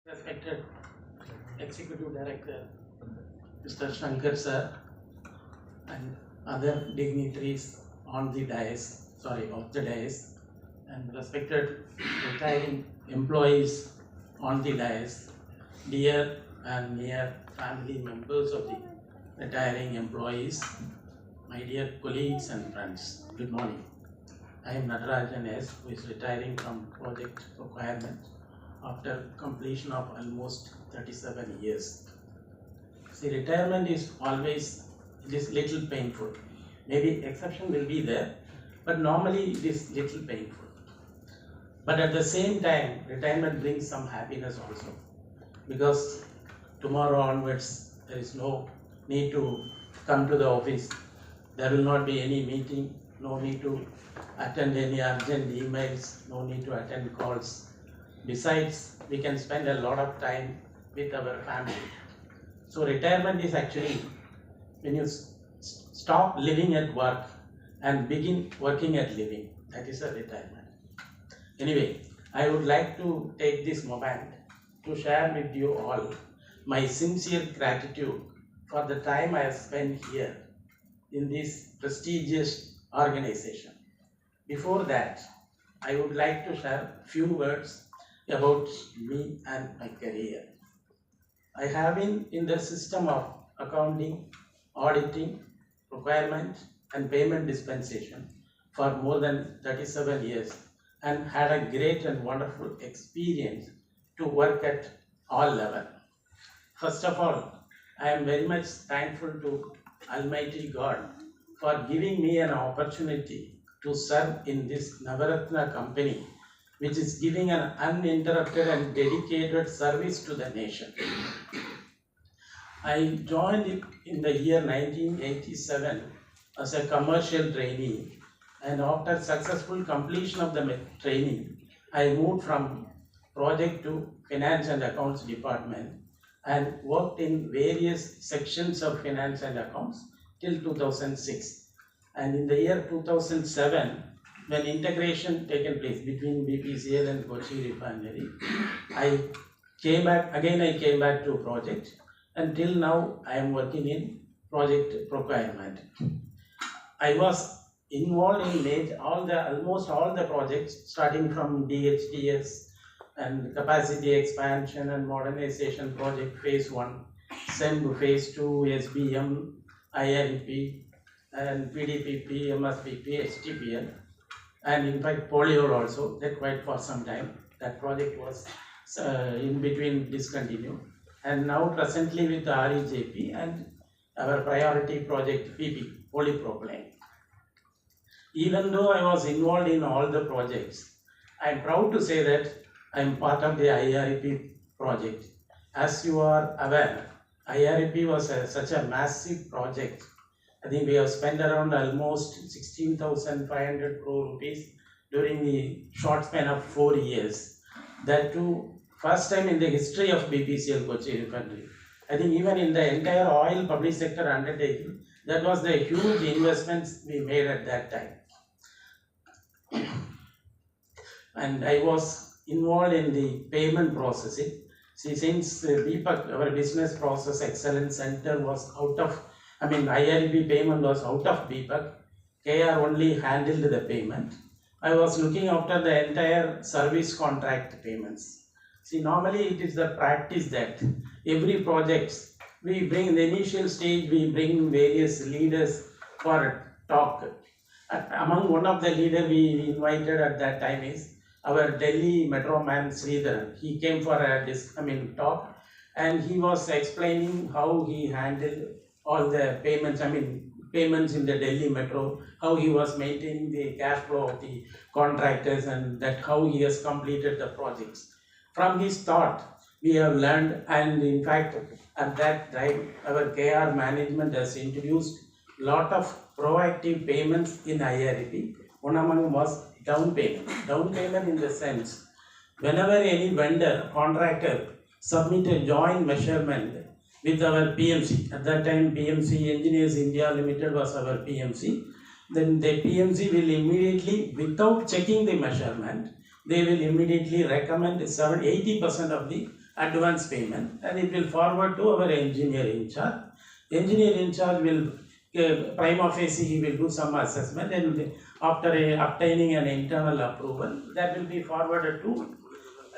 Respected Executive Director Mr. Shankar sir and other dignitaries on the of the dais, and respected retiring employees on the dais, dear and near family members of the retiring employees, my dear colleagues and friends, good morning. I am Natarajan S, who is retiring from project requirement after completion of almost 37 years. See, retirement is always little painful. Maybe exception will be there, but normally it is little painful. But at the same time, retirement brings some happiness also, because tomorrow onwards there is no need to come to the office. There will not be any meeting, no need to attend any urgent emails, no need to attend calls. Besides, we can spend a lot of time with our family. So retirement is actually when you stop living at work and begin working at living. That is a retirement. Anyway, I would like to take this moment to share with you all my sincere gratitude for the time I have spent here in this prestigious organization. Before that, I would like to share few words about me and my career. I have been in the system of accounting, auditing, procurement and payment dispensation for more than 37 years and had a great and wonderful experience to work at all levels. First of all, I am very much thankful to Almighty God for giving me an opportunity to serve in this Navaratna company, which is giving an uninterrupted and dedicated service to the nation. I joined in the year 1987 as a commercial trainee, and after successful completion of the training, I moved from project to finance and accounts department and worked in various sections of finance and accounts till 2006. And in the year 2007, when integration taken place between BPCL and Kochi refinery, I came back to project, and till now I am working in project procurement. I was involved in almost all the projects, starting from DHDS and capacity expansion and modernization project phase 1, SEMB phase 2, SBM, IRP and PDPP, MSPP, HTPL, and in fact polio also, that quite for some time. That project was in between discontinued, and now presently with the REJP and our priority project PP, polypropylene. Even though I was involved in all the projects, I am proud to say that I am part of the IRP project. As you are aware, IRP was such a massive project. I think we have spent around almost 16,500 crore rupees during the short span of 4 years. That too, first time in the history of BPCL Kochi refinery. I think even in the entire oil public sector undertaking, that was the huge investments we made at that time. And I was involved in the payment processing. See, since BPAC, our Business Process Excellence Center, was IRB payment was out of BPAC, KR only handled the payment. I was looking after the entire service contract payments. See, normally it is the practice that every project, we bring in the initial stage, we bring various leaders for talk. Among one of the leaders we invited at that time is our Delhi Metro man Sridhar. He came for a talk, and he was explaining how he handled all the payments, payments in the Delhi Metro, how he was maintaining the cash flow of the contractors, and that how he has completed the projects. From his thought, we have learned, and in fact, at that time, our KR management has introduced a lot of proactive payments in IRP. One among them was down payment. Down payment in the sense, whenever any vendor, contractor submit a joint measurement with our PMC. At that time, PMC Engineers India Limited was our PMC. Then the PMC will immediately, without checking the measurement, they will immediately recommend 80% of the advance payment, and it will forward to our engineer in charge. Engineer in charge will prima facie he will do some assessment, and after obtaining an internal approval, that will be forwarded to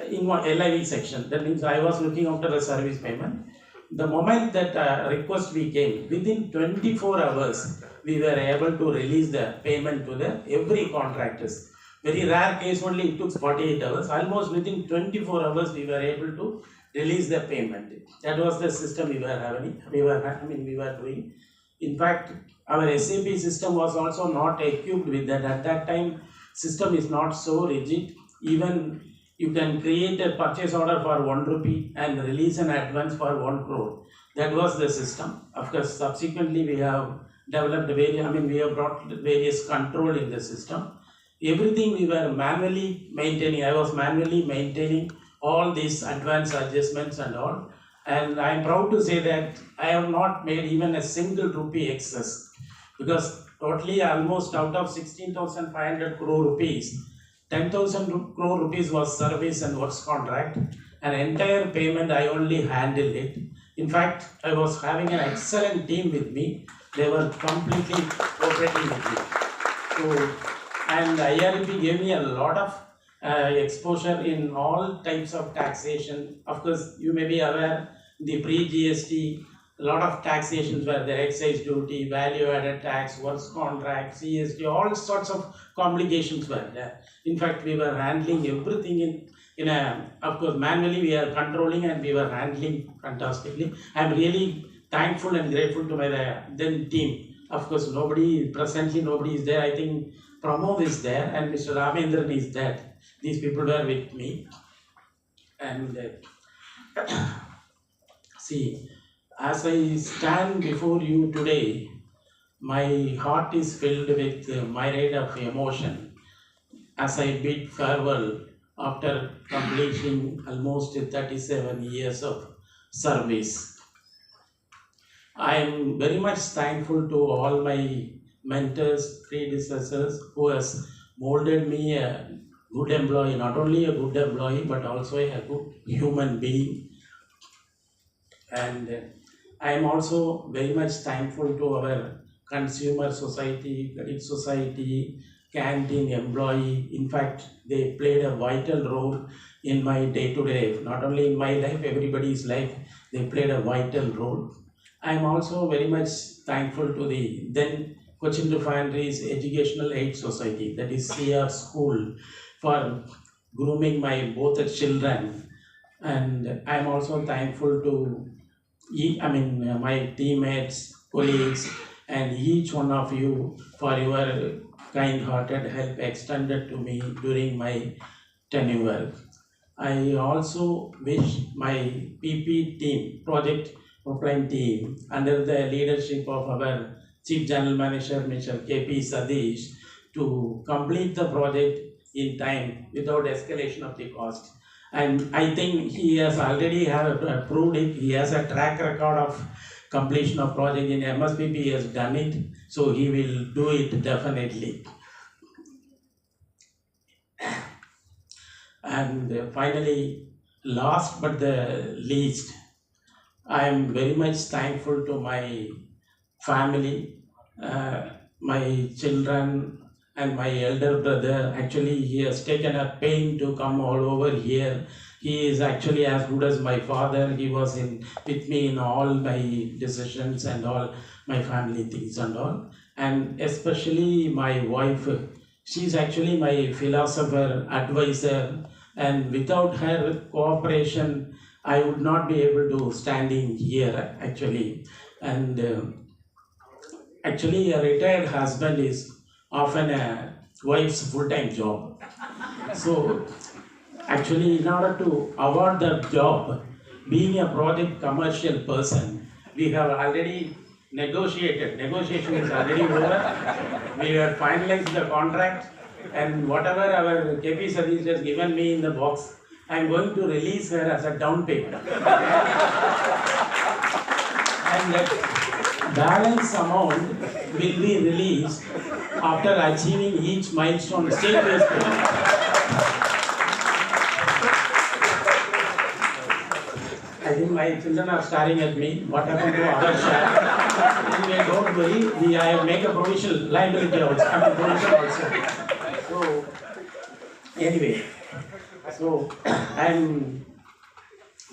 in one LIV section. That means I was looking after the service payment. The moment that request we came, within 24 hours, we were able to release the payment to the every contractors. Very rare case only it took 48 hours. Almost within 24 hours, we were able to release the payment. That was the system we were having. We were doing. In fact, our SAP system was also not equipped with that. At that time, system is not so rigid. Even you can create a purchase order for 1 rupee and release an advance for 1 crore. That was the system. Of course, subsequently we have developed we have brought various control in the system. Everything we were manually maintaining. I was manually maintaining all these advance adjustments and all. And I am proud to say that I have not made even a single rupee excess, because totally almost out of 16,500 crore rupees, 10,000 crore rupees was service and works contract, and entire payment I only handled it. In fact, I was having an excellent team with me. They were completely cooperating with me. So, and IRP gave me a lot of exposure in all types of taxation. Of course, you may be aware, the pre-GST, a lot of taxations were there: excise duty, value-added tax, works contract, CST, all sorts of complications were there. In fact, we were handling everything in a, of course, manually we are controlling, and we were handling fantastically. I am really thankful and grateful to my then team. Of course, presently nobody is there. I think Pramod is there and Mr. Ramendran is there. These people were with me. And see, as I stand before you today, my heart is filled with myriad of emotion as I bid farewell after completing almost 37 years of service. I am very much thankful to all my mentors, predecessors, who has molded me a good employee, not only a good employee, but also a good human being. And I am also very much thankful to our consumer society, credit society, canteen employee. In fact, they played a vital role in my day-to-day life. Not only in my life, everybody's life, they played a vital role. I am also very much thankful to the then Cochin Refineries Educational Aid Society, that is CR School, for grooming my both the children. And I am also thankful to my teammates, colleagues, and each one of you for your kind-hearted help extended to me during my tenure. I also wish my PP team, project pipeline team, under the leadership of our Chief General Manager, Mr. KP Sadish, to complete the project in time without escalation of the cost. And I think he has already approved it. He has a track record of completion of project in MSPP. He has done it, so he will do it definitely. And finally, last but the least, I am very much thankful to my family, my children, and my elder brother. Actually, he has taken a pain to come all over here. He is actually as good as my father. He was with me in all my decisions and all my family things and all. And especially my wife, she's actually my philosopher, advisor, and without her cooperation, I would not be able to standing here actually. And actually, a retired husband is often a wife's full-time job. So actually, in order to award that job, being a project commercial person, we have already negotiated. Negotiation is already over. We have finalized the contract, and whatever our KP Sadish has given me in the box, I am going to release her as a down payment. And that balance amount will be released after achieving each milestone state-based payment. I think my children are staring at me. What happened to other share? Anyway, don't worry. I make a provisional liability also. I mean, provision also. So, anyway, so I'm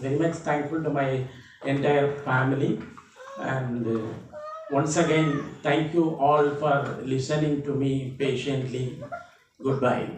very much thankful to my entire family, and once again, thank you all for listening to me patiently. Goodbye.